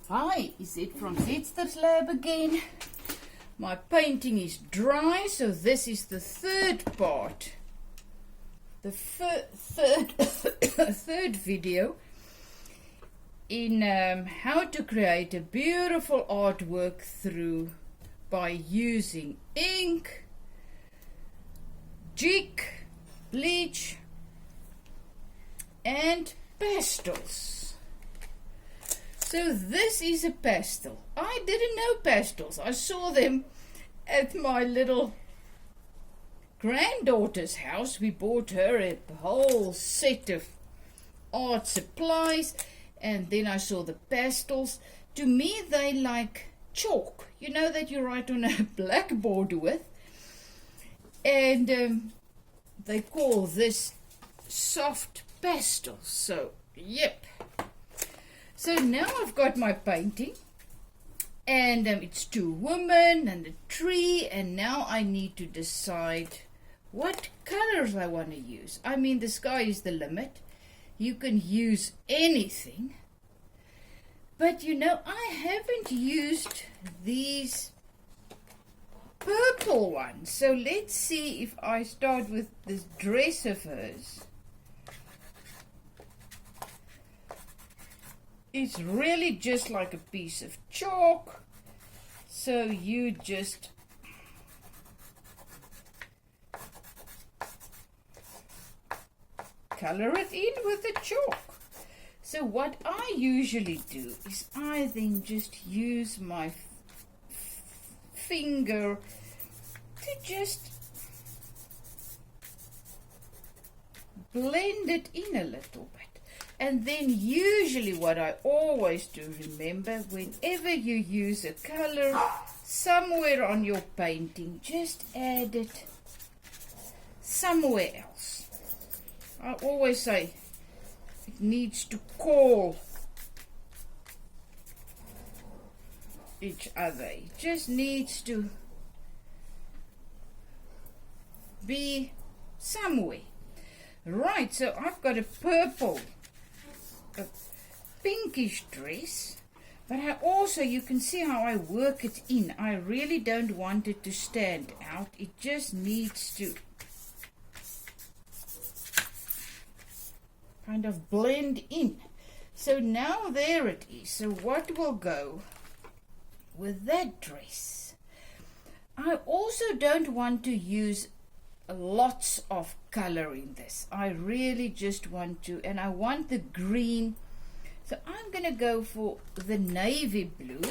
Hi, is it from Zitster's lab again? My painting is dry, so this is the third part. The third video in how to create a beautiful artwork by using ink, jig, bleach and pastels. So this is a pastel. I didn't know pastels. I saw them at my little granddaughter's house. We bought her a whole set of art supplies, and then I saw the pastels. To me, they like chalk, you know, that you write on a blackboard with. And they call this soft pastels. So, yep. So now I've got my painting, and it's two women and a tree, and now I need to decide what colors I want to use. I mean, the sky is the limit. You can use anything. But you know, I haven't used these purple ones. So let's see if I start with this dress of hers. It's really just like a piece of chalk. So you just color it in with the chalk. So what I usually do is I then just use my finger to just blend it in a little bit. And then usually what I always do, remember, whenever you use a color somewhere on your painting, just add it somewhere else. I always say it needs to call each other. It just needs to be somewhere. Right, so I've got a purple, a pinkish dress, but I also, you can see how I work it in. I really don't want it to stand out. It just needs to kind of blend in. So now there it is. So what will go with that dress? I also don't want to use lots of color in this. I really just want to, and I want the green. So I'm going to go for the navy blue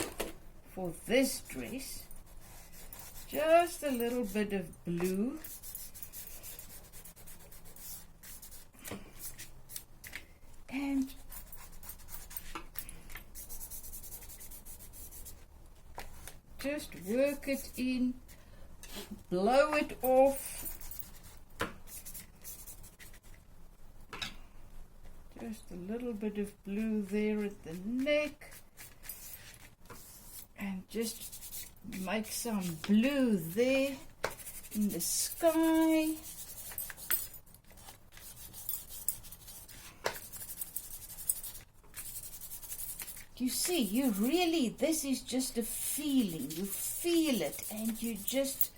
for this dress. Just a little bit of blue. And just work it in, blow it off. Just a little bit of blue there at the neck, and just make some blue there in the sky. You see, you really, this is just a feeling. You feel it and you just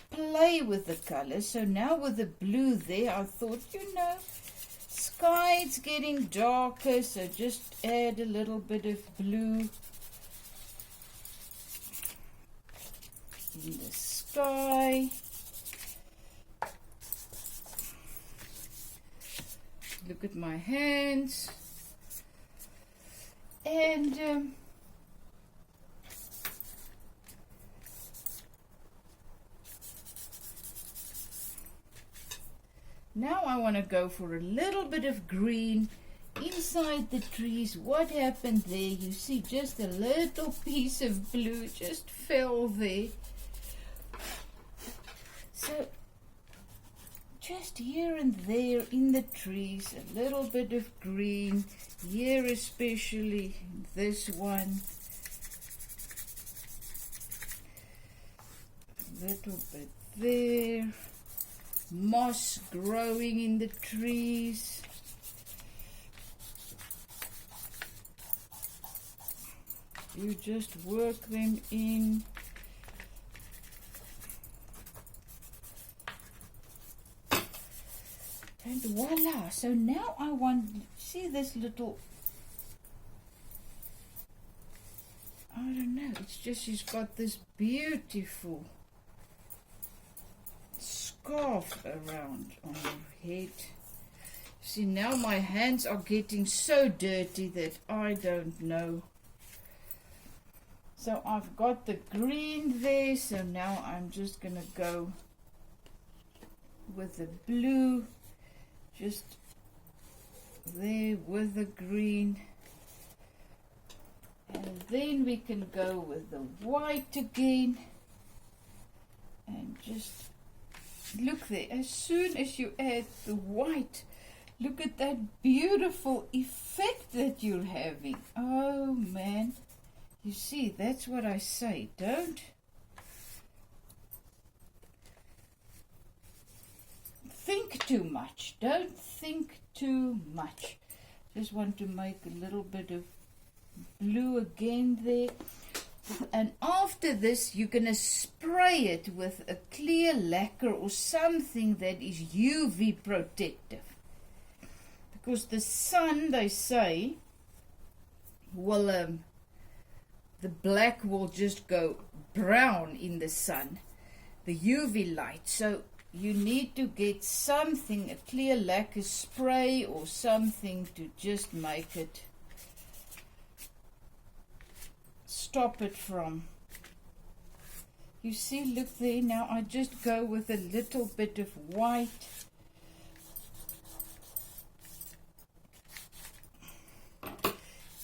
play with the colors. So now with the blue there, I thought, you know, sky, it's getting darker, so just add a little bit of blue in the sky. Look at my hands. And now I want to go for a little bit of green inside the trees. What happened there? You see just a little piece of blue just fell there. So just here and there in the trees, a little bit of green. Here especially this one. A little bit there. Moss growing in the trees. You just work them in. And voila. So now I want, see this little, I don't know, it's just she's got this beautiful scarf around on her head. See, now my hands are getting so dirty that I don't know. So I've got the green there, so now I'm just gonna go with the blue, just there with the green. And then we can go with the white again. And just look there, as soon as you add the white, look at that beautiful effect that you're having. Oh man, you see, that's what I say, don't think too much. Don't think too much. Just want to make a little bit of blue again there. And after this, you're going to spray it with a clear lacquer or something that is UV protective. Because the sun, they say, will, the black will just go brown in the sun, the UV light. So you need to get something, a clear lacquer spray or something to just make it, stop it from. You see, look there. Now I just go with a little bit of white.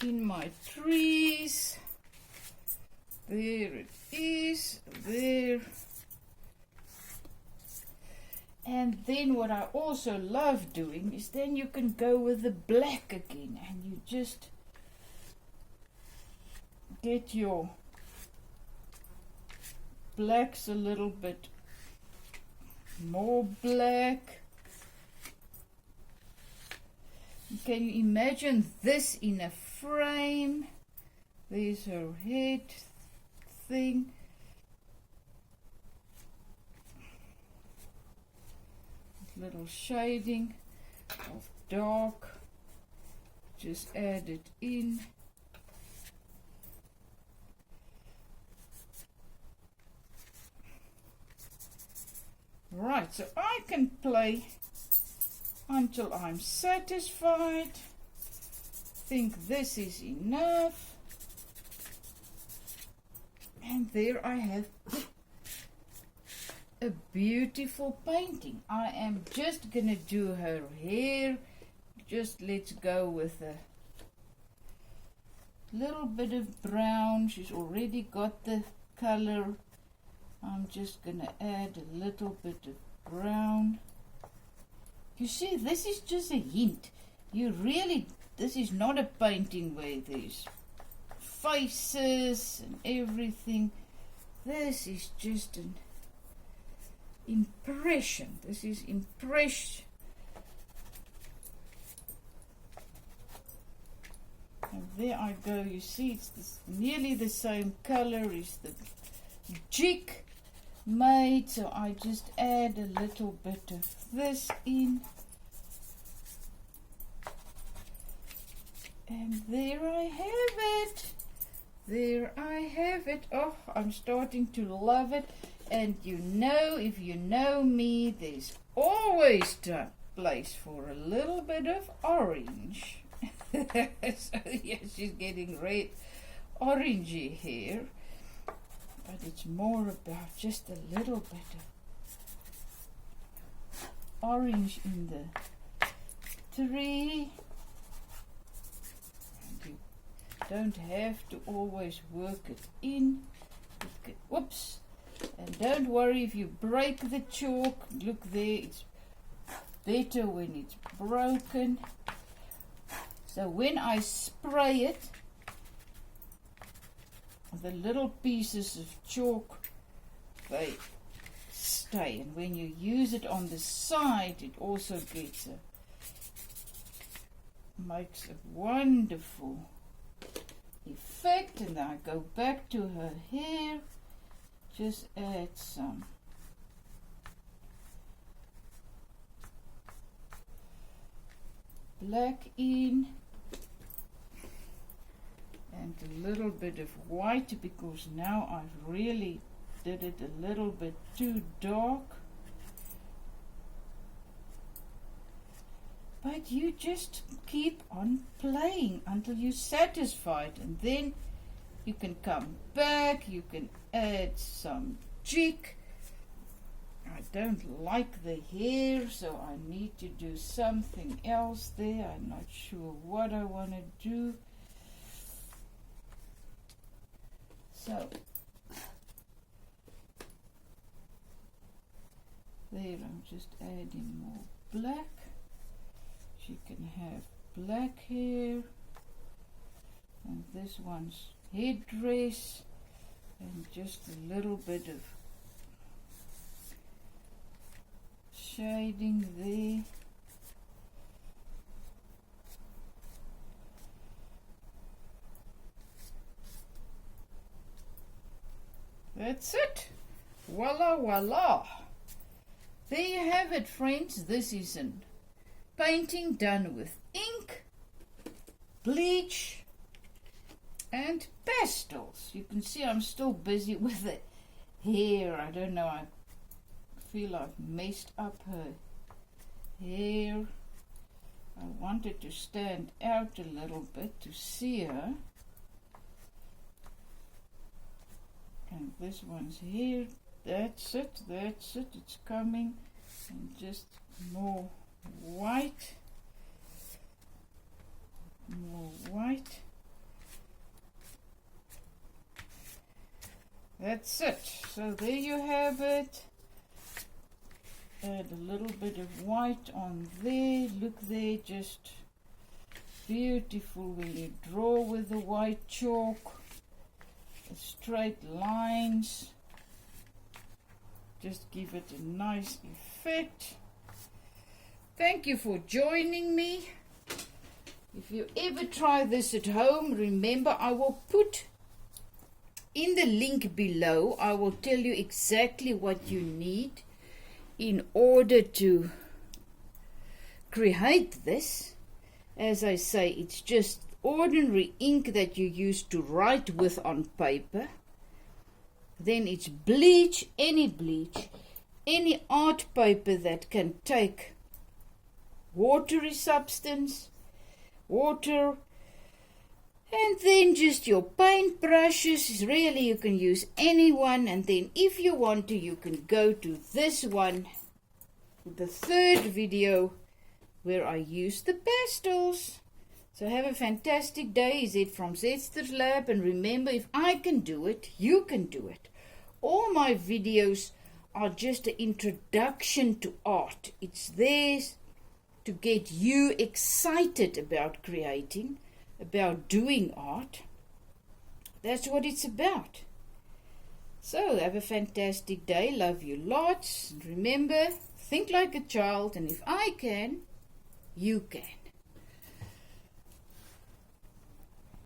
In my trees. There it is. There. And then what I also love doing is then you can go with the black again and you just get your blacks a little bit more black. Can you imagine this in a frame? There's her head thing. Little shading of dark. Just add it in. Right, so I can play until I'm satisfied. Think this is enough. And there I have a beautiful painting. I am just gonna do her hair. Just let's go with a little bit of brown. She's already got the color. I'm just gonna add a little bit of brown. You see, this is just a hint. This is not a painting where there's faces and everything. This is just an impression. This is impression. And there I go. You see, it's nearly the same color as the jig made. So I just add a little bit of this in. And there I have it. There I have it. Oh, I'm starting to love it. And you know, if you know me, there's always a place for a little bit of orange. So yes, she's getting red, orangey here. But it's more about just a little bit of orange in the tree. Don't have to always work it in. Whoops. And don't worry if you break the chalk. Look there, it's better when it's broken. So when I spray it, the little pieces of chalk, they stay. And when you use it on the side, it also makes a wonderful effect. effect, and then I go back to her hair, just add some black in and a little bit of white, because now I've really did it a little bit too dark. But you just keep on playing until you're satisfied, and then you can come back, you can add some jig. I don't like the hair, so I need to do something else there. I'm not sure what I want to do. So there, I'm just adding more black. She can have black hair, and this one's headdress, and just a little bit of shading there. That's it. Voila, voila. There you have it, friends. This is an painting done with ink, bleach, and pastels. You can see I'm still busy with the hair. I don't know, I feel I've messed up her hair. I wanted to stand out a little bit to see her. And this one's here. That's it, it's coming. And just more white. More white. That's it. So there you have it. Add a little bit of white on there. Look there, just beautiful when you draw with the white chalk. The straight lines. Just give it a nice effect. Thank you for joining me. If you ever try this at home, remember I will put in the link below, I will tell you exactly what you need in order to create this. As I say, it's just ordinary ink that you use to write with on paper. Then it's bleach, any art paper that can take watery substance, water, and then just your paint brushes. Really, you can use any one, and then if you want to, you can go to this one, the third video, where I use the pastels. So have a fantastic day. Is it from Zetster's Lab? And remember, if I can do it, you can do it. All my videos are just an introduction to art. It's there to get you excited about creating, about doing art. That's what it's about. So have a fantastic day. Love you lots. And remember, think like a child. And if I can, you can.